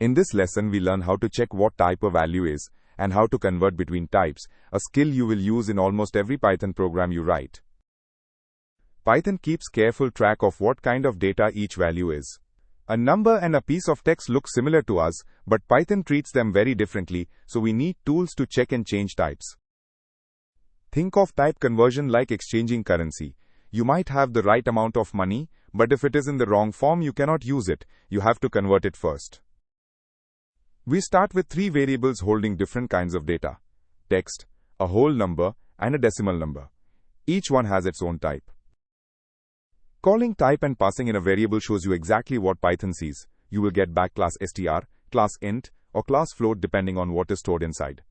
In this lesson, we learn how to check what type a value is and how to convert between types, a skill you will use in almost every Python program you write. Python keeps careful track of what kind of data each value is. A number and a piece of text look similar to us, but Python treats them very differently, so we need tools to check and change types. Think of type conversion like exchanging currency. You might have the right amount of money, but if it is in the wrong form, you cannot use it. You have to convert it first. We start with three variables holding different kinds of data: text, a whole number, and a decimal number. Each one has its own type. Calling type and passing in a variable shows you exactly what Python sees. You will get back class str, class int, or class float depending on what is stored inside.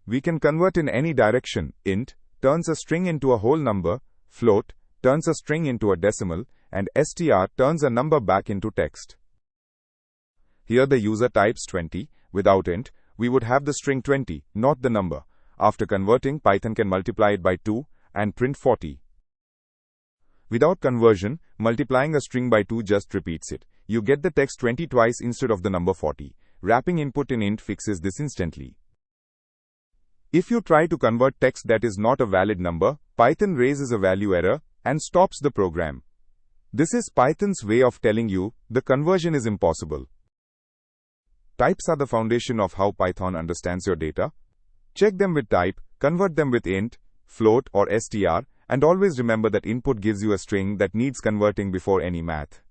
We can convert in any direction. Int turns a string into a whole number, float turns a string into a decimal, and str turns a number back into text. Here the user types 20. Without int, we would have the string 20, not the number. After converting, Python can multiply it by 2 and print 40. Without conversion, multiplying a string by 2 just repeats it. You get the text 20 twice instead of the number 40. Wrapping input in int fixes this instantly. If you try to convert text that is not a valid number, Python raises a value error and stops the program. This is Python's way of telling you the conversion is impossible. Types are the foundation of how Python understands your data. Check them with type, convert them with int, float, or str, and always remember that input gives you a string that needs converting before any math.